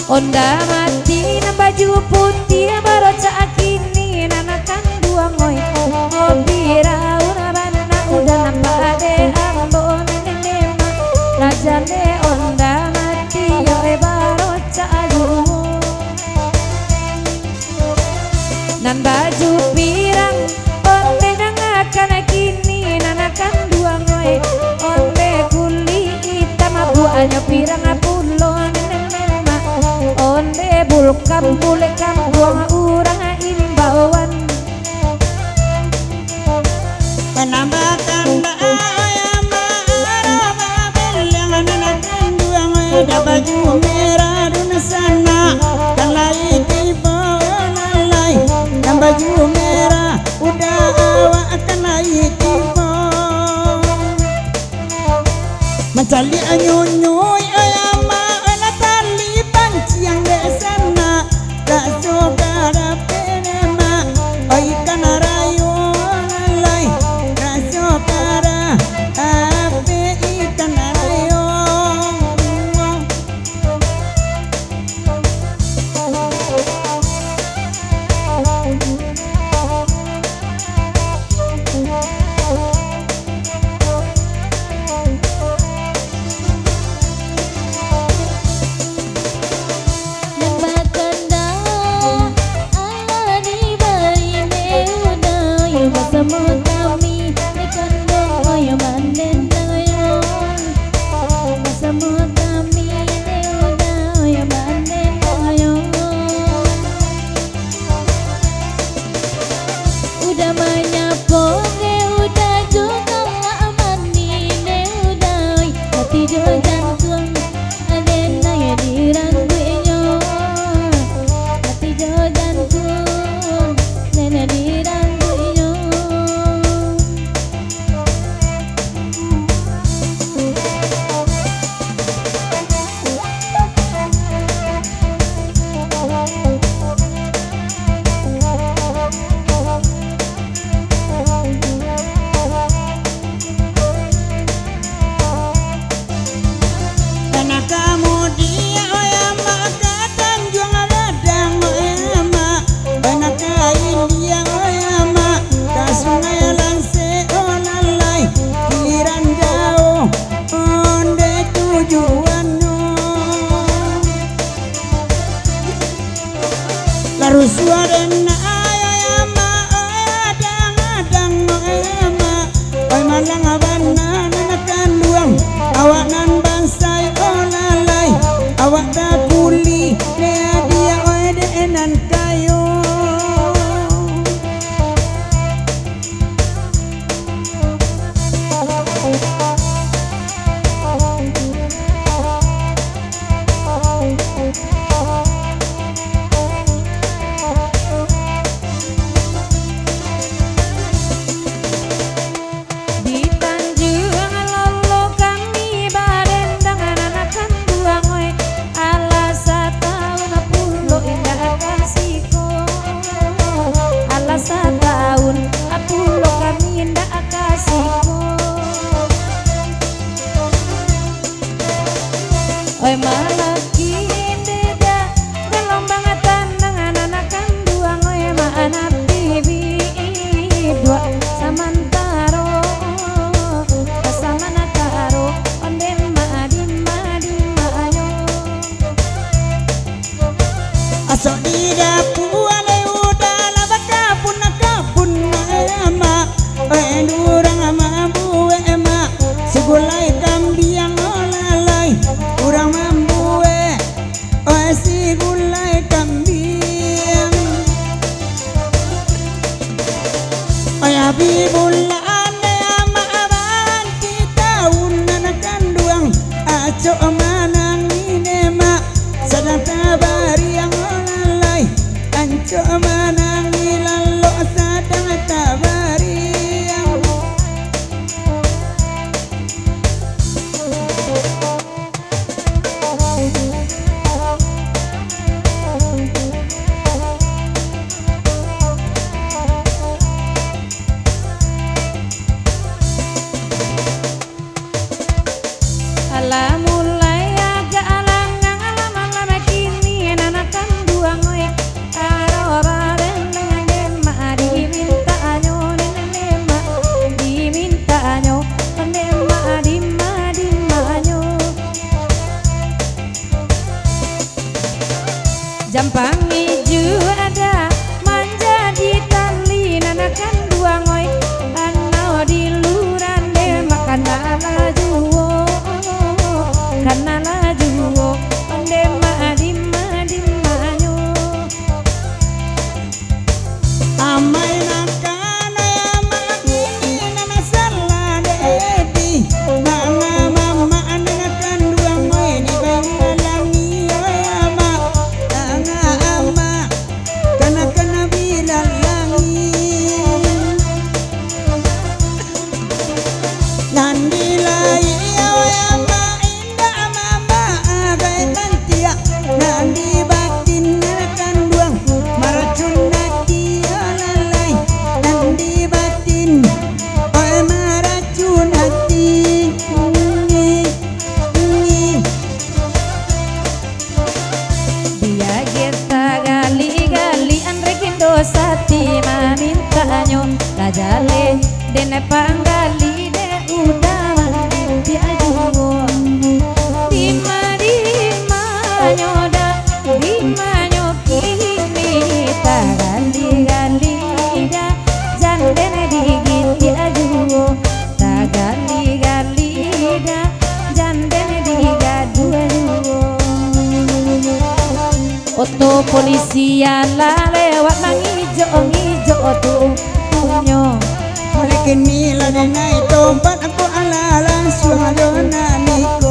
Onda mati na baju putih baru kini nanakan dua ngoy ngopi rauna bana udah nampak ade ambon nenema rajane onda mati yo baru aju nan baju pirang onde nangakan kini nanakan dua ngoy onde kuli hitam buahnya pirang pulon onde bulkam bulekam buang urang imbauan penambakan bayam marabel yang nanakan duang udah baju merah duna sana kalai tiba lalai yang baju merah udah awak kalai tiba mencari anyonyoy ayam yang desana tak suka dapetema oi kana rayo lalai tak suka ape ikan rayo Suarana ayama adang-adang ayama oi malang abana nanakan duang awak nan bansai olalai awak tak kuli dia oi denan kayo oi malaki deda gelombang tandangan anakan dua oi mana bibi dua samantaro samana karo onde madi ayo asok di dapur ale udah labaka pun ama durang ama buwe ema segulai kambiang olalai urang mambuwe oe si gulai kambiang oe abi bulan ama aban kita unanakan duang aco manang inema sadang tabari yang olalai anco manang ilalo sadang tabari ala mulai Jampang hiju ada manja di tali nanakan dua ngoy anau di luran de makan lajuwo karena lajuwo onde madimanyo amai nakana ama kini nana salah dedi mama mama nanakan dua ngoy di bangalangi ama tanga ama kana bilang langit nandilai ama indah mama agai tantia nandi batin nanakan duang maracun hati lalai nandi batin oi maracun hati dia kita gali-gali andrekin dosa tima mintanyo lajale dene panggali de udah dia juwo dimanyo da dimanyo kini ta gali-gali da jan dene digit dia juwo ta gali-gali da jan dene digadu juwo Oto polisi ala lewat mangijo tuh punyo oleh kini ladena itu tempat aku ala langsung adona niko